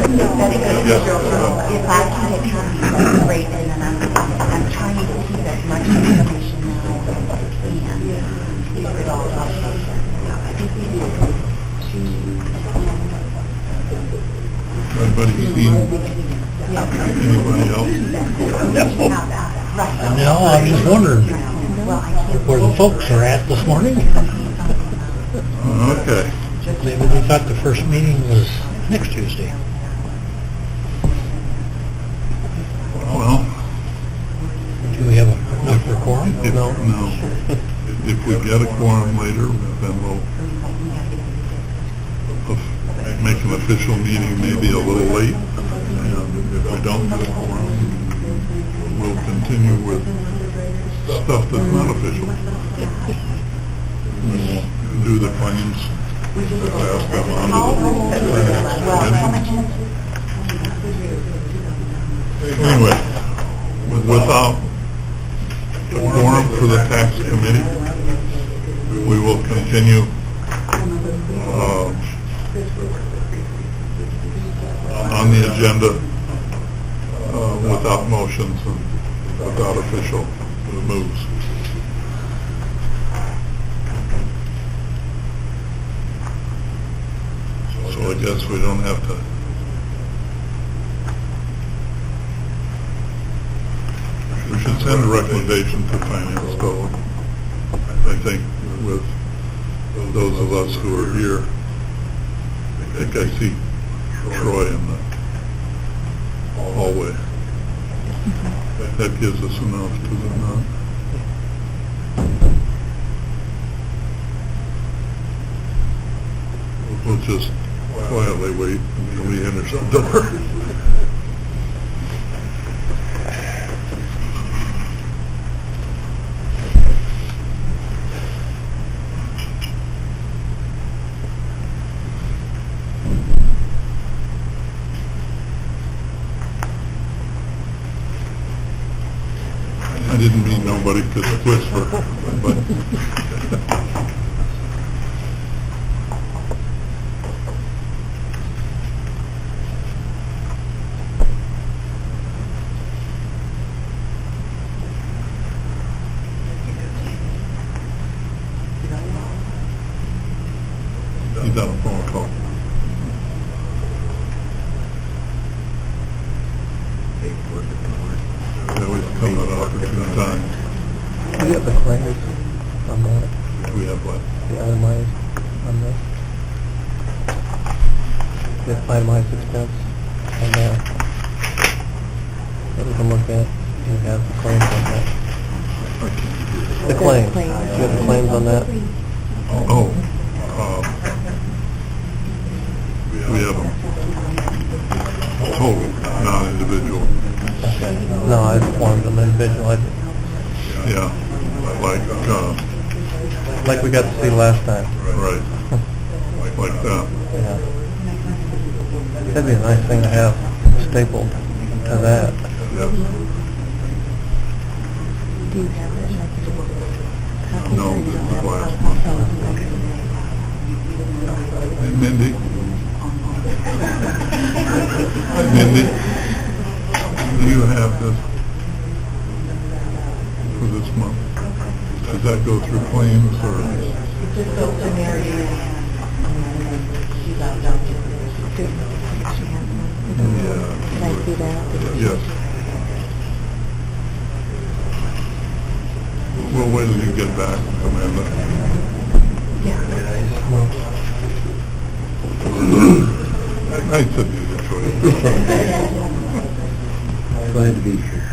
If I can get copies, that's great, and then I'm trying to keep as much information now as I can. Keep it all up. Everybody seen anybody else? No, I was just wondering where the folks are at this morning. Okay. Maybe we thought the first meeting was next Tuesday. Well, Do we have enough for quorum? no. If we get a quorum later, then we'll make an official meeting maybe a little late. And if we don't get a quorum, we'll continue with stuff that's not official. We'll do the claims, pass them on to the finance committee. Anyway, without a quorum for the tax committee, we will continue on the agenda without motions and without official moves. So I guess we don't have to we should send a recommendation to finance, though, I think, with those of us who are here. I think I see Troy in the hallway. That gives us enough, does it not? We'll just quietly wait until he enters the door. I didn't mean nobody could whisper, but he's on a phone call. They always come at an opportune time. Do you have the claims on that? We have what? The itemized on this? The itemized expense on that? That we can look at? Do you have the claims on that? The claims. Do you have the claims on that? Oh, we have them total, non-individual. No, I just wanted them individual. Yeah, Like we got to see last time. right, like that. Yeah. That'd be a nice thing to have stapled to that. Yep. Do you have it? No, this is last month. Hey, Mindy? Mindy, do you have this for this month? Does that go through claims or? It just goes to Mary Ann. She's out of She has one. Yeah. Can I see that? Yes. We'll wait till you get back, Amanda. Yeah. Nice to meet you, Troy. Glad to be here.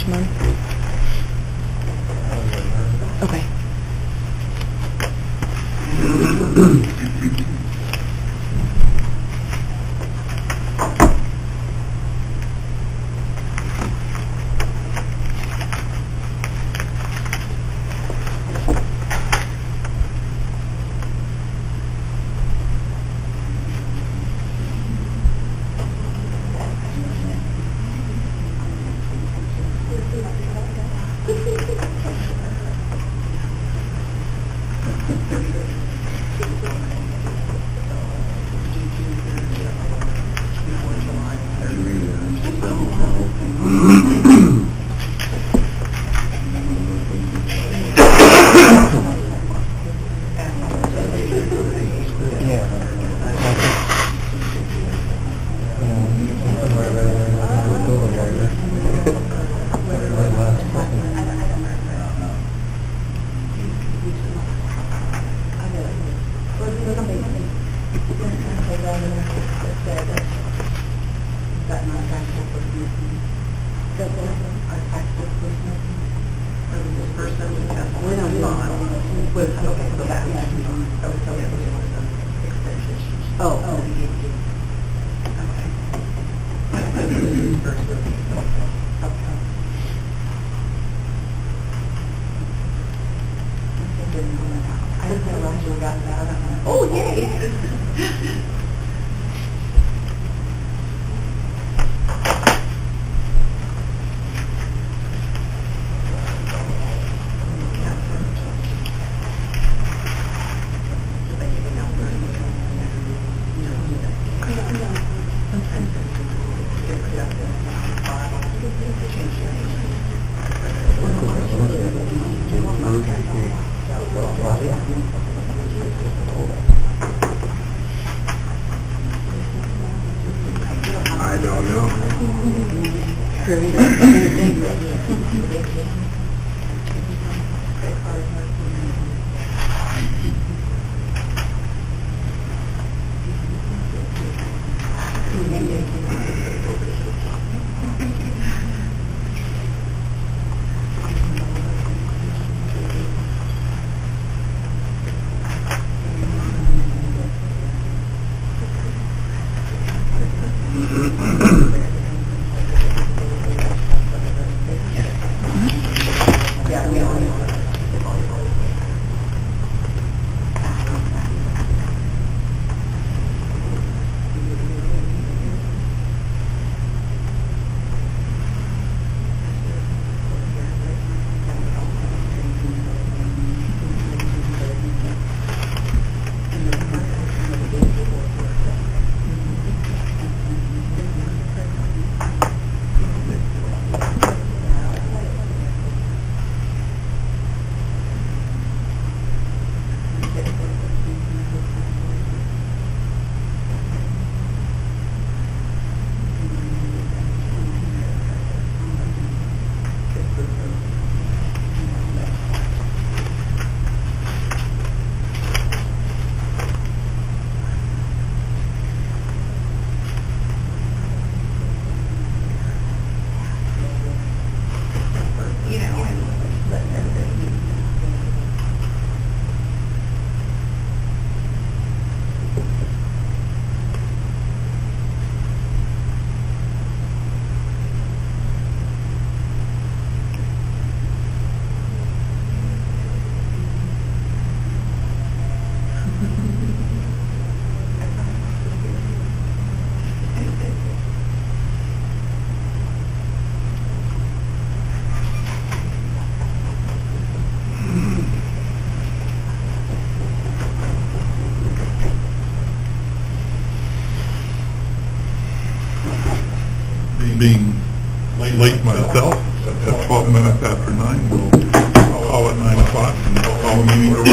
each month? Okay. Oh, yay! I don't know. Being late myself, at 12 minutes after 9, we'll call at 9 o'clock and call a meeting to order.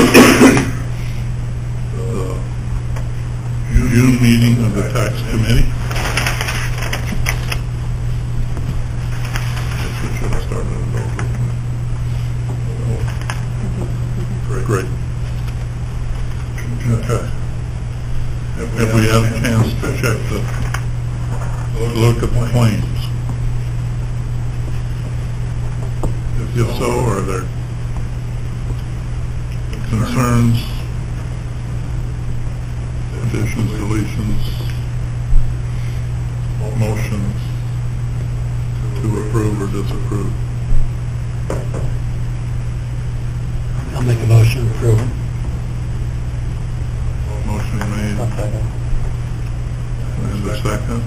The June meeting of the tax committee. Guess we should have started it over. Great. Okay. Have we had a chance to check look at the claims? If so, are there concerns, additions, deletions, motions to approve or disapprove? I'll make a motion to approve. Motion made, I'll second. and a second.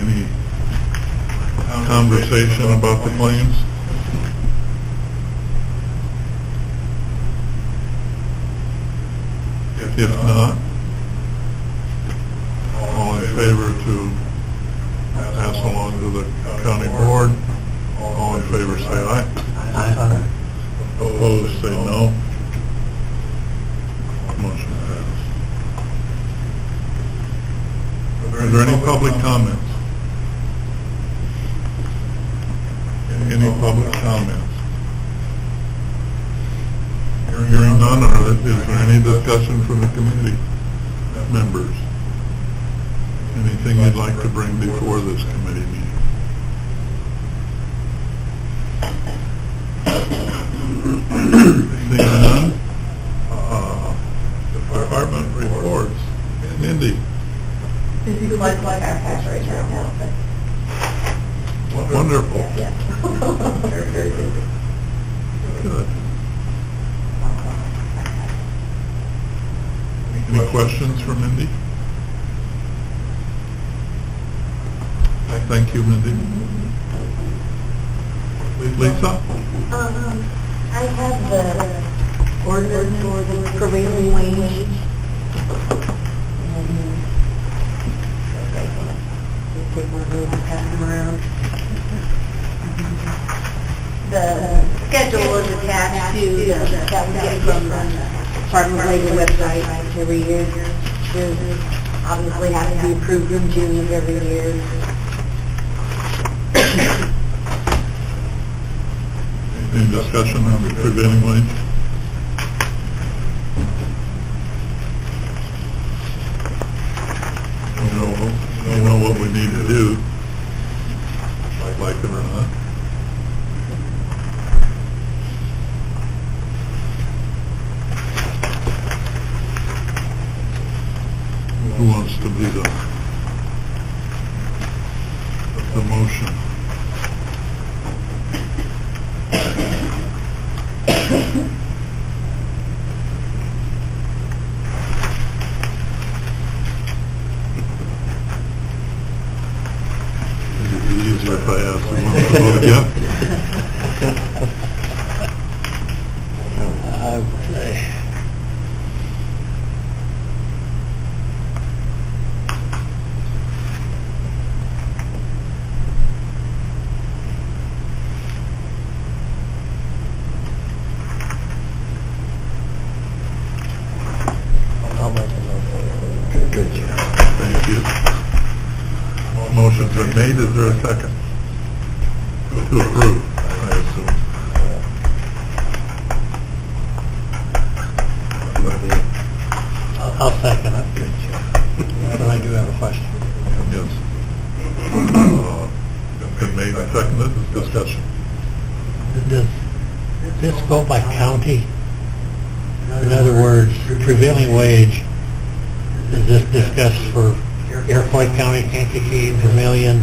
Any conversation about the claims? If not, all in favor to pass along to the county board, all in favor say aye. Aye. Opposed, say no. Motion passed. Are there any public comments? Any public comments? Hearing none, is there any discussion from the committee members? Anything you'd like to bring before this committee meeting? Seeing none, department reports. Mindy? Busy like our cash right now, but Wonderful. yeah. Very, very busy. Good. Any questions for Mindy? Thank you, Mindy. Lisa? I have the ordinance for the prevailing wage. Take one of those and pass them around. The schedule is attached to that we get from the Department of Labor website every year. There's obviously has to be approved in June of every year. Any discussion on the prevailing wage? You know what we need to do, like it or not. Who wants to be the motion? It'd be easier if I asked who wants to vote again. I would say. I'll make a motion. Good job. Thank you. Motion's been made, is there a second? To approve, I assume. I'll second it. Good job. But I do have a question. Yes. Been made and seconded, discussion. Does this go by county? In other words, prevailing wage, is this discussed for Iroquois County, Kankakee, Vermillion,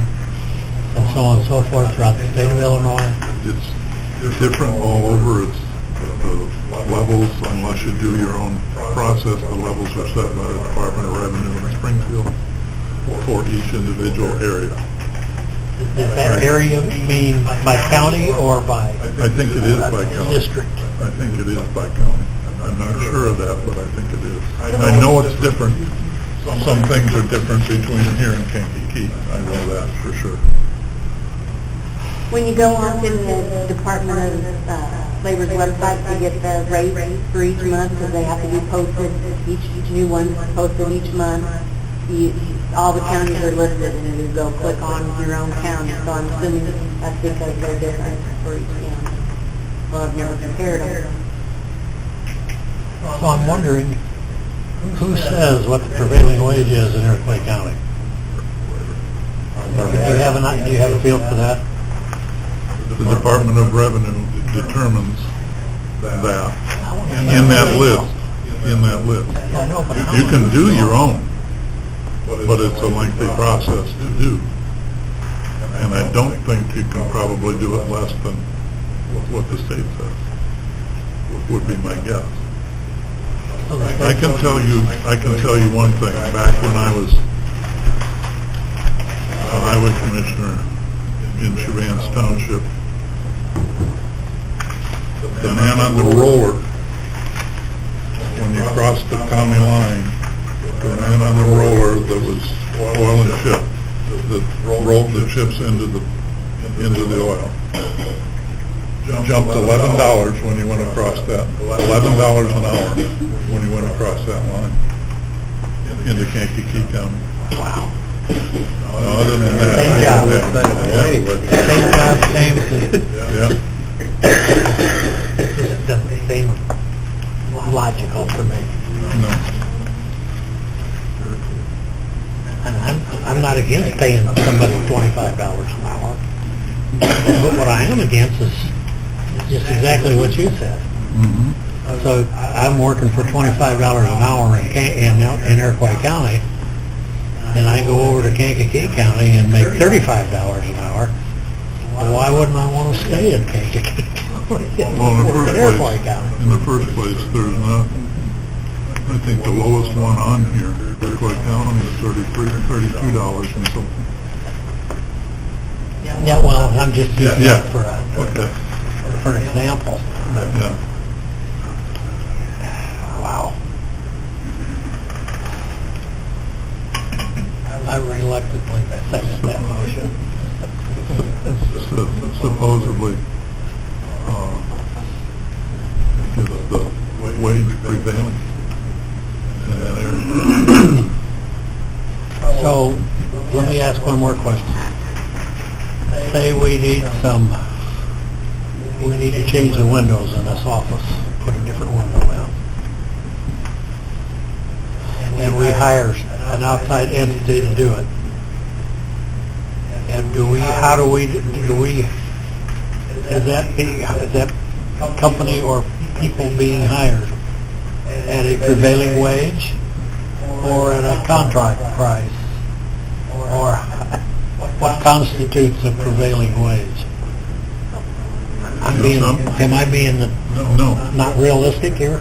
and so on and so forth throughout the state of Illinois? It's different all over. It's the levels, unless you do your own process, the levels are set by the Department of Revenue in Springfield for each individual area. Does that area mean by county or by I think it is by county. district? I think it is by county. I'm not sure of that, but I think it is. I know it's different. Some things are different between here and Kankakee. I know that for sure. When you go on to the Department of Labor's website to get the rate for each month, because they have to be posted, each new one posted each month, all the counties are listed, and you go click on your own county, so I'm assuming that's because they're different for each county. Well, I've never compared them. So I'm wondering, who says what the prevailing wage is in Iroquois County? Do you have a feel for that? The Department of Revenue determines that in that list. You can do your own, but it's a lengthy process to do. And I don't think you can probably do it less than what the state says, would be my guess. I can tell you one thing. Back when I was a highway commissioner in Chevans Township, the man on the roller, when you crossed the county line, the man on the roller that was oil and chip, that rolled the chips into the oil, jumped $11 when you went across that, $11 an hour when you went across that line into Kankakee County. Wow. Other than that, Same job, yeah. it doesn't seem logical to me. No. And I'm not against paying somebody $25 an hour. But what I am against is just exactly what you said. Mhm. So I'm working for $25 an hour in Iroquois County, and I go over to Kankakee County and make $35 an hour. Well, why wouldn't I want to stay in Kankakee County? Well, in Iroquois County. the first place, there's not, I think the lowest one on here, Iroquois County, is $32 and something. Yeah, well, I'm just using Yeah. it for an example. But, Yeah. wow. I reluctantly second that motion. Supposedly, is the wage prevailing in that area. So, let me ask one more question. Say we need to change the windows in this office, put a different window in. And we hire an outside entity to do it. And is that company or people being hired at a prevailing wage or at a contract price? Or what constitutes a prevailing wage? Am I being No. not realistic here?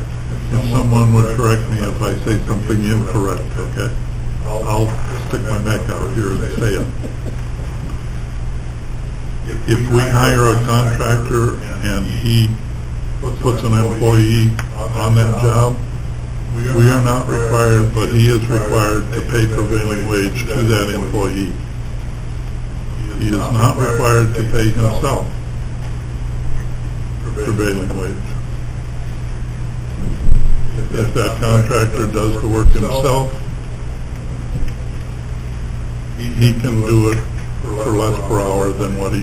If someone would correct me if I say something incorrect, okay? I'll stick my neck out here and say it. If we hire a contractor and he puts an employee on that job, we are not required, but he is required to pay prevailing wage to that employee. He is not required to pay himself prevailing wage. If that contractor does the work himself, he can do it for less per hour than what he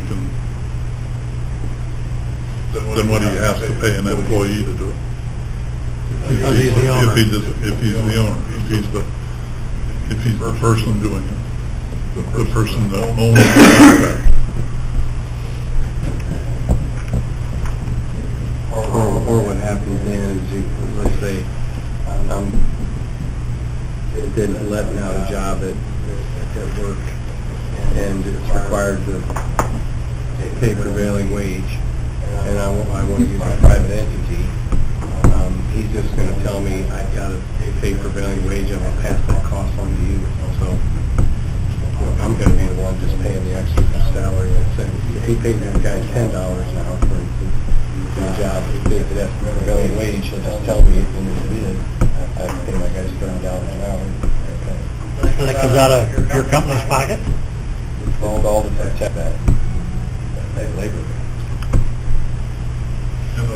has to pay an employee to do it. Because he's the owner. If he's the owner, if he's the person doing it, the person that owns the contract. Or what happens then is, let's say, didn't let me out a job at work, and it's required to pay prevailing wage, and I want to use a private entity. He's just going to tell me I got to pay prevailing wage, and I'll pass that cost on to you. So I'm going to be the one just paying the extra salary. If he pays that guy $10 an hour for the job, if that's prevailing wage, he'll just tell me in his bid, I pay my guys $30 an hour. That comes out of your company's pocket? All to protect that labor.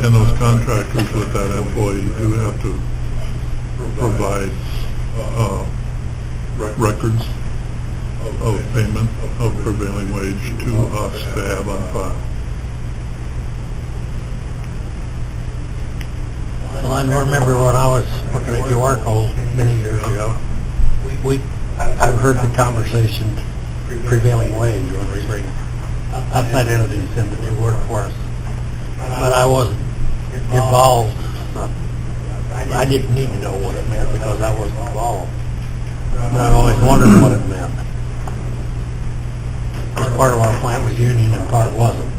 And those contractors with that employee do have to provide records of payment of prevailing wage to us to have on file. Well, I remember when I was working at Yorko many years ago, I've heard the conversation prevailing wage when we bring outside entities in the new workforce. But I wasn't involved. I didn't need to know what it meant because I wasn't involved. But I've always wondered what it meant. Because part of our plant was union and part wasn't.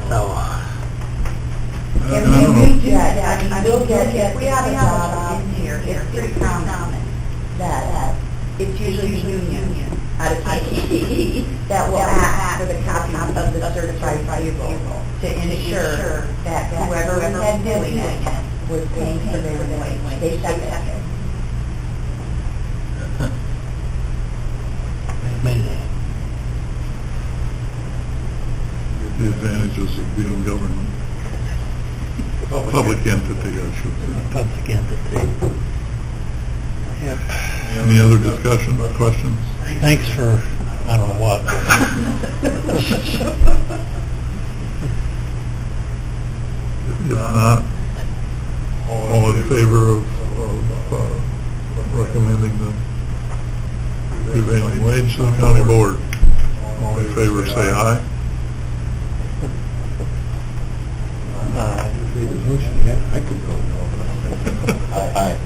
So, And we get, I mean, we'll get, if we have a job in here, it's pretty common that it's usually the union out of KTE that will ask for the copy of the certified vehicle to ensure that whoever we had doing it was paying for their wage. They check it. maybe. The advantages of being government. Public entity, I should say. Public entity. Yep. Any other discussion, questions? Thanks for, I don't know what. If not, all in favor of recommending the prevailing wage to the county board? All in favor, say aye. I could go no. Aye. Aye.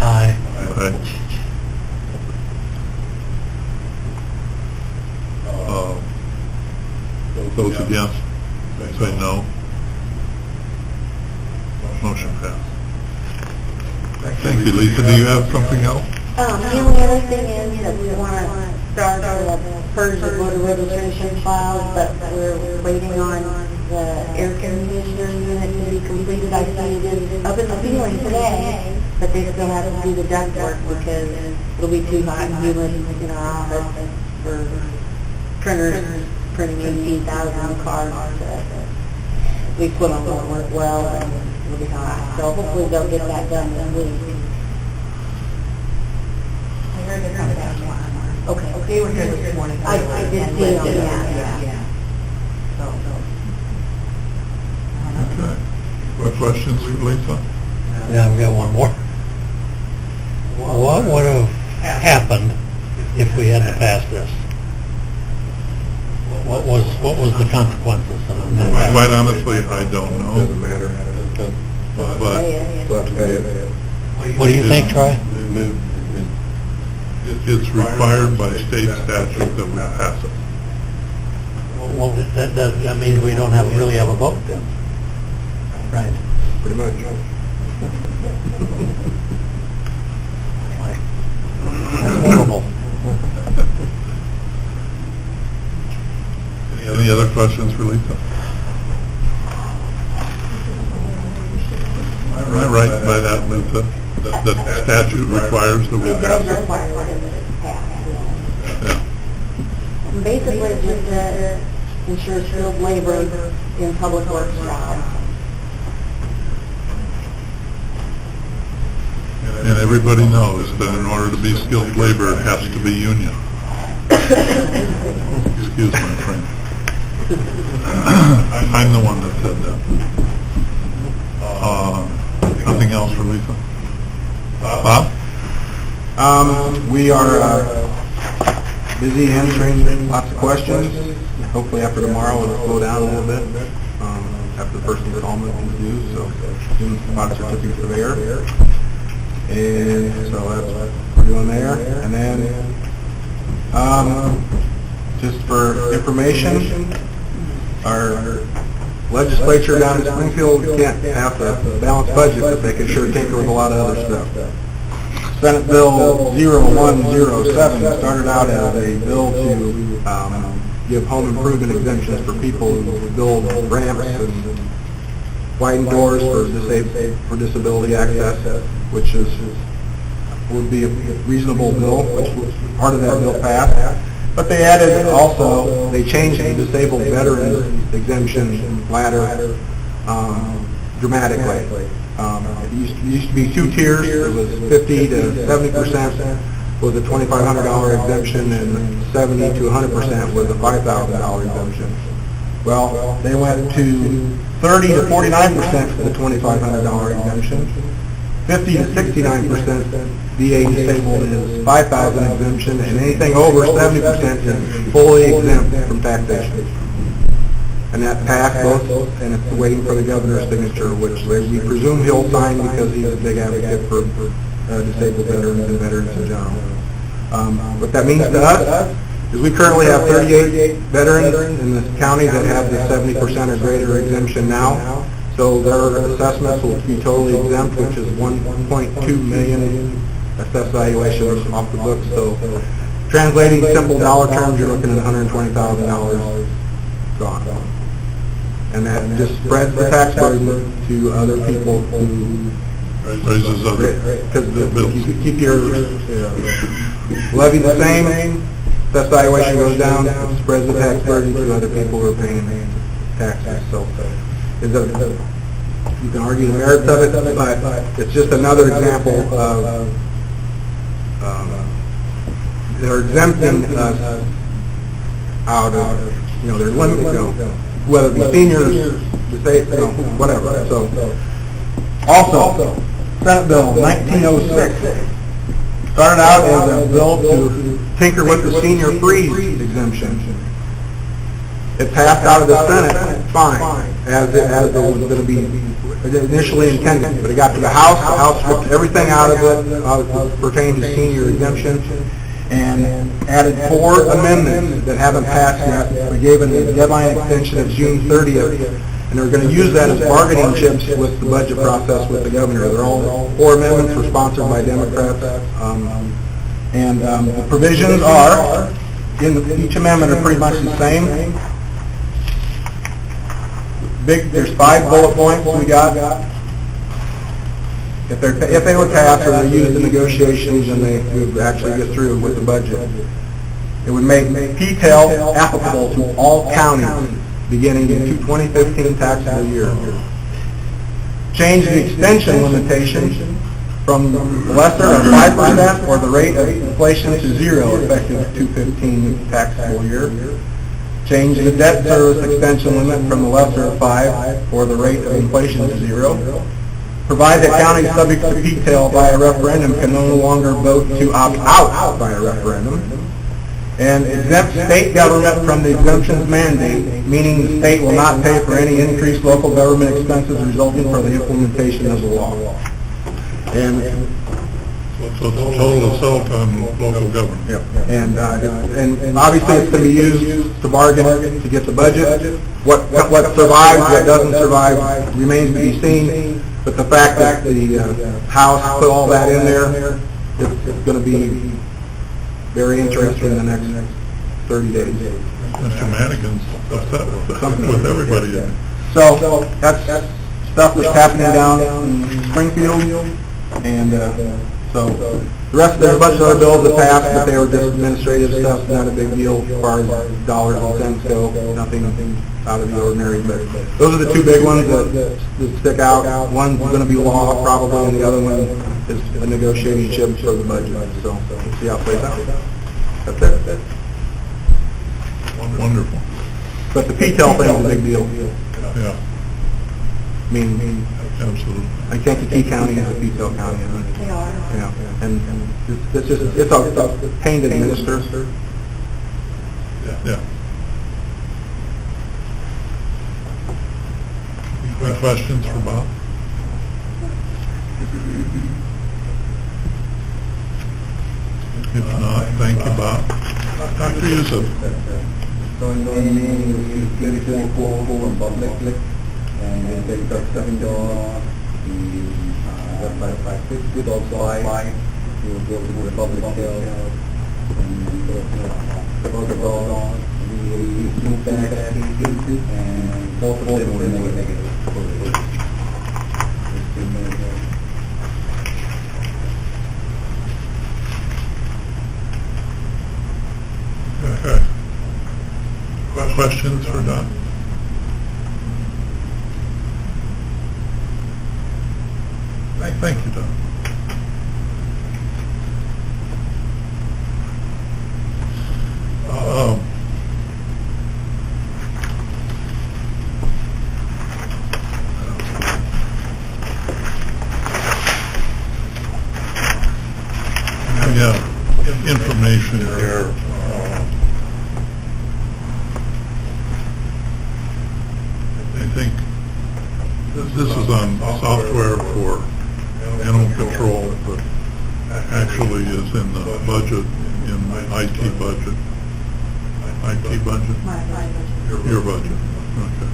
Aye. Those against, say no. Motion passed. Thank you, Lisa. Do you have something else? The only other thing is that we want to start the purge of voter registration files, but we're waiting on the air conditioner unit to be completed. I see it is up in the ceiling today, but they still have to do the duct work because it'll be too hot and humid in our office for printers printing 18,000 cards. The equipment won't work well and it'll be hot. So hopefully they'll get that done this week. I heard they're coming down tomorrow. Okay. They were here this morning. I did see them, yeah. Okay. What questions for Lisa? Yeah, I've got one more. What would have happened if we hadn't passed this? What was the consequences of it? Quite honestly, I don't know. Doesn't matter. But We'll have to pay it. What do you think, Troy? it's required by state statute that we pass it. Well, that means we don't really have a vote then. Right. Pretty much. That's horrible. Any other questions for Lisa? Am I right by that, Lisa? That the statute requires that we It pass does it? require that it's passed, yeah. Yeah. And basically, it's just to ensure skilled labor in public works jobs. And everybody knows that in order to be skilled labor, it has to be union. Excuse my French. I'm the one that said that. Nothing else for Lisa? Bob? We are busy answering lots of questions. Hopefully after tomorrow it'll slow down a little bit after the first installment is due, so soon about certificate of error. And so that's what we're doing there. And then just for information, our legislature down in Springfield can't have a balanced budget, but they can sure tinker with a lot of other stuff. Senate Bill 0107 started out as a bill to give home improvement exemptions for people who build ramps and widen doors for disability access, which would be a reasonable bill, which part of that bill passed. But they added also, they changed the disabled veterans exemption ladder dramatically. It used to be two tiers. It was 50 to 70% was a $2,500 exemption, and 70 to 100% was a $5,000 exemption. Well, they went to 30 to 49% for the $2,500 exemption, 50 to 69% VA disabled is 5,000 exemption, and anything over 70% is fully exempt from taxation. And that passed both, and it's waiting for the governor's signature, which we presume he'll sign because he's a big advocate for disabled veterans and veterans in general. What that means to us is we currently have 38 veterans in this county that have the 70% or greater exemption now. So their assessments will be totally exempt, which is 1.2 million assessed valuation off the books. So translating simple dollar terms, you're looking at $120,000 gone. And that just spreads the tax burden to other people who Raises other bills. because you keep your levy the same, assessed valuation goes down, it spreads the tax burden to other people who are paying taxes. So you can argue the merits of it, but it's just another example of they're exempting us out of, they're limited, whether it be seniors, whatever. So also, Senate Bill 1906 started out as a bill to tinker with the senior freeze exemption. It passed out of the Senate fine, as it was going to be initially intended, but it got to the House stripped everything out of it pertaining to senior exemption, and added 4 amendments that haven't passed yet. We gave it a deadline extension of June 30th, and they're going to use that as bargaining chips with the budget process with the governor. They're all 4 amendments were sponsored by Democrats, and the provisions are, each amendment are pretty much the same. There's 5 bullet points we got. If they were passed or they're used in negotiations and they would actually get through with the budget, it would make PTEL applicable to all counties beginning in 2015 taxable year. Change the extension limitation from the lesser of 5% or the rate of inflation to 0 effective 2015 taxable year. Change the debt service extension limit from the lesser of 5 or the rate of inflation to 0. Provide that counties subject to PTEL by a referendum can no longer vote to opt out by a referendum. And exempt state government from the exemptions mandate, meaning the state will not pay for any increased local government expenses resulting from the implementation of the law. And So it's a total assault on local government. yep. And obviously it's going to be used to bargain to get the budget. What survives, what doesn't survive remains to be seen. But the fact that the House put all that in there, it's going to be very interesting in the next 30 days. Mr. Madigan's upset with everybody. So that's stuff that's happening down in Springfield, and so the rest, there's a bunch of other bills that passed, but they were just administrative stuff, not a big deal as far as dollars and cents go, nothing out of the ordinary. But those are the 2 big ones that stick out. One's going to be law probably, and the other one is a negotiating chip for the budget. So we'll see how it plays out. That's it. Wonderful. But the PTEL thing is a big deal. Yeah, I mean, absolutely. I Kankakee County is a PTEL county. They are. Yeah, and it's a pain to administer. Yeah. Any questions for Bob? If not, thank you, Bob. Dr. Yusuf. Going on the meeting is political for public, and they start stepping down the good also I will go to the public health and the protocol, the impact cases, and both of them were negative. Okay. Questions for Don? Thank you, Don. here. I think this is on software for animal control, but actually is in the budget, in the IT budget. IT budget? Your budget, okay.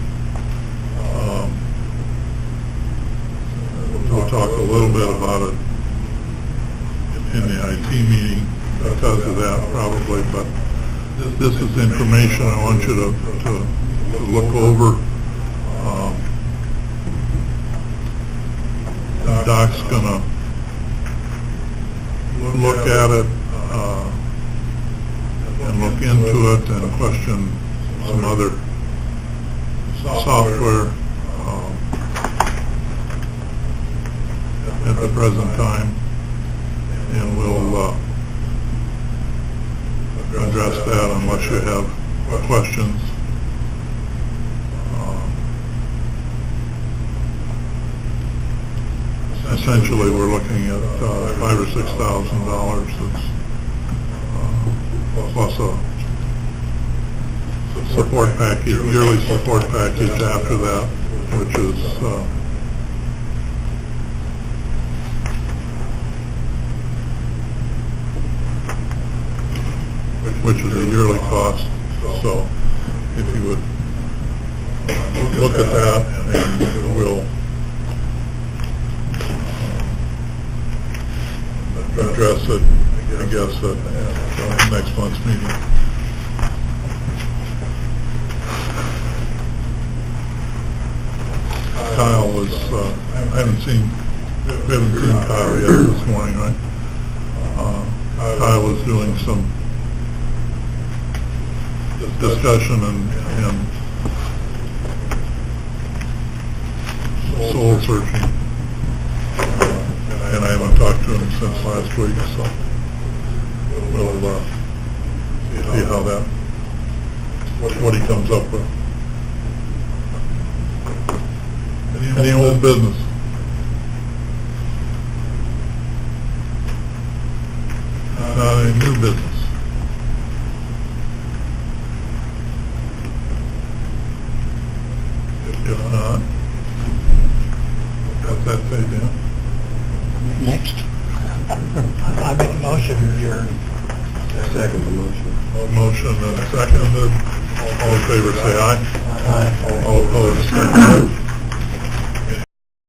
We'll talk a little bit about it in the IT meeting because of that probably, but this is information I want you to look over. Doc's gonna look at it and look into it and question some other software at the present time, and we'll address that unless you have questions. Essentially, we're looking at $5,000 or $6,000. It's plus a support package, yearly support package after that, which is a yearly cost. So, if you would look at that, and we'll address it, I guess, at next month's meeting. Kyle was, we haven't seen Kyle yet this morning, right? Kyle was doing some discussion and soul searching. And I haven't talked to him since last week, so we'll see how that, what he comes up with. Any old business? Not any new business? If not, what's that say, Dan? Next. I make a motion, you're... Second the motion. Motion and seconded. All in favor, say aye. Aye. All opposed, say no.